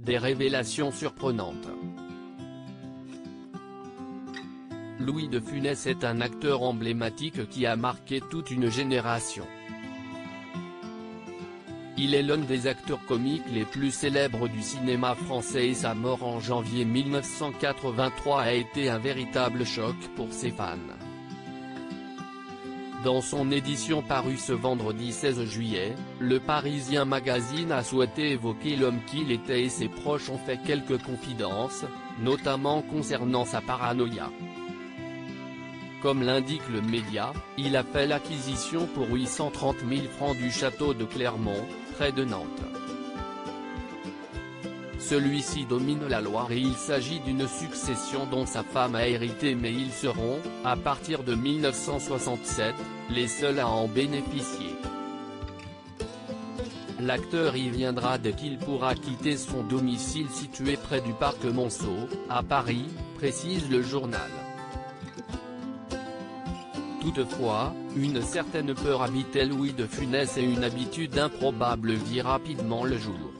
des révélations surprenantes. Louis de Funès est un acteur emblématique qui a marqué toute une génération. Il est l'un des acteurs comiques les plus célèbres du cinéma français et sa mort en janvier 1983 a été un véritable choc pour ses fans. Dans son édition parue ce vendredi 16 juillet, le Parisien Magazine a souhaité évoquer l'homme qu'il était et ses proches ont fait quelques confidences, notamment concernant sa paranoïa. Comme l'indique le média, il a fait l'acquisition pour 830 000 francs du château de Clermont, près de Nantes. Celui-ci domine la Loire et il s'agit d'une succession dont sa femme a hérité, mais ils seront, à partir de 1967, les seuls à en bénéficier. L'acteur y viendra dès qu'il pourra quitter son domicile situé près du parc Monceau, à Paris, précise le journal. Toutefois, une certaine peur habitait Louis de Funès et une habitude improbable vit rapidement le jour.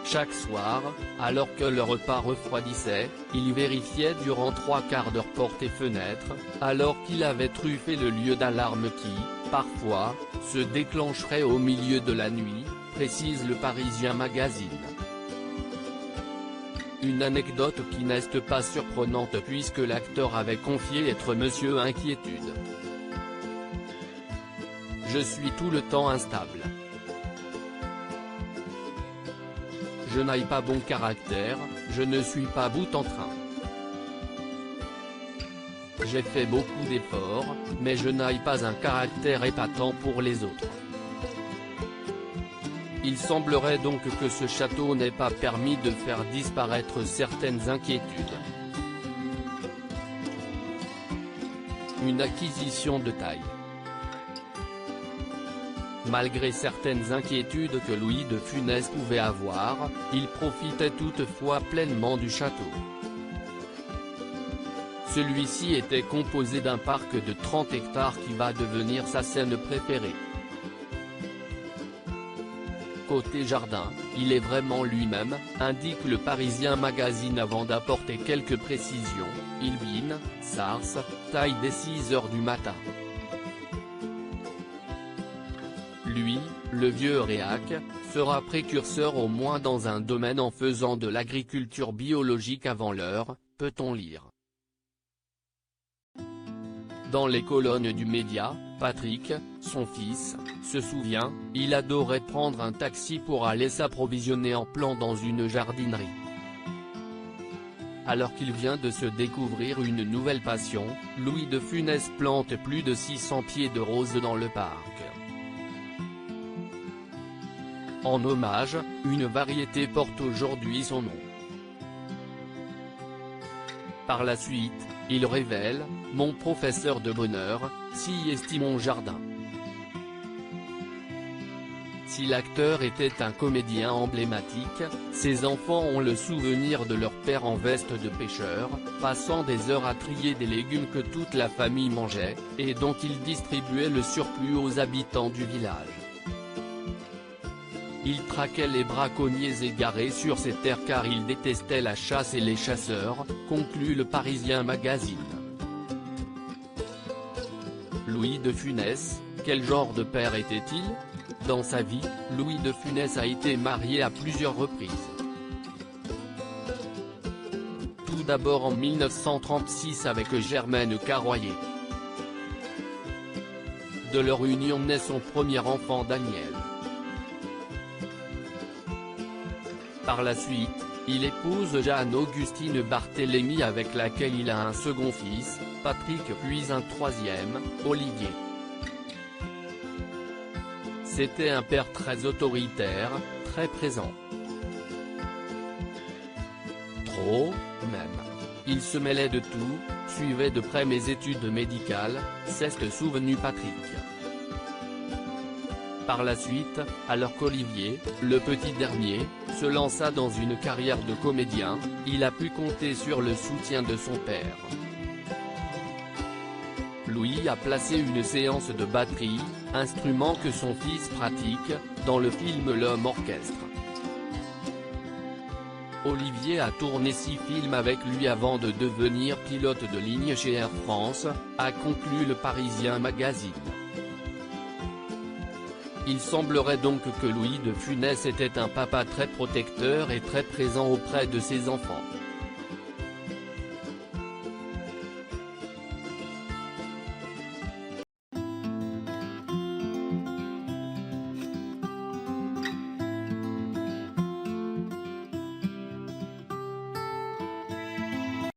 Chaque soir, alors que le repas refroidissait, il vérifiait durant 3/4 d'heure portes et fenêtres, alors qu'il avait truffé le lieu d'alarme qui, parfois, se déclencherait au milieu de la nuit, précise le Parisien Magazine. Une anecdote qui n'est pas surprenante puisque l'acteur avait confié être Monsieur Inquiétude. Je suis tout le temps instable. Je n'ai pas bon caractère, je ne suis pas bout en train. J'ai fait beaucoup d'efforts, mais je n'ai pas un caractère épatant pour les autres. Il semblerait donc que ce château n'ait pas permis de faire disparaître certaines inquiétudes. Une acquisition de taille. Malgré certaines inquiétudes que Louis de Funès pouvait avoir, il profitait toutefois pleinement du château. Celui-ci était composé d'un parc de 30 hectares qui va devenir sa scène préférée. Côté jardin, il est vraiment lui-même, indique le Parisien Magazine avant d'apporter quelques précisions, Ilbine, Sars, taille dès 6 heures du matin. Lui, le vieux réac, sera précurseur au moins dans un domaine en faisant de l'agriculture biologique avant l'heure, peut-on lire. Dans les colonnes du média, Patrick, son fils, se souvient, il adorait prendre un taxi pour aller s'approvisionner en plants dans une jardinerie. Alors qu'il vient de se découvrir une nouvelle passion, Louis de Funès plante plus de 600 pieds de roses dans le parc. En hommage, une variété porte aujourd'hui son nom. Par la suite, il révèle « Mon professeur de bonheur, si estime mon jardin ». Si l'acteur était un comédien emblématique, ses enfants ont le souvenir de leur père en veste de pêcheur, passant des heures à trier des légumes que toute la famille mangeait, et dont il distribuait le surplus aux habitants du village. Il traquait les braconniers égarés sur ses terres car il détestait la chasse et les chasseurs, conclut le Parisien Magazine. Louis de Funès, quel genre de père était-il ? Dans sa vie, Louis de Funès a été marié à plusieurs reprises. Tout d'abord en 1936 avec Germaine Carroyer. De leur union naît son premier enfant Daniel. Par la suite, il épouse Jeanne-Augustine Barthélemy avec laquelle il a un second fils, Patrick, puis un troisième, Olivier. C'était un père très autoritaire, très présent. Trop, même. Il se mêlait de tout, suivait de près mes études médicales, s'est souvenu Patrick. Par la suite, alors qu'Olivier, le petit dernier, se lança dans une carrière de comédien, il a pu compter sur le soutien de son père. Louis a placé une séance de batterie, instrument que son fils pratique, dans le film L'Homme Orchestre. Olivier a tourné 6 films avec lui avant de devenir pilote de ligne chez Air France, a conclu le Parisien Magazine. Il semblerait donc que Louis de Funès était un papa très protecteur et très présent auprès de ses enfants.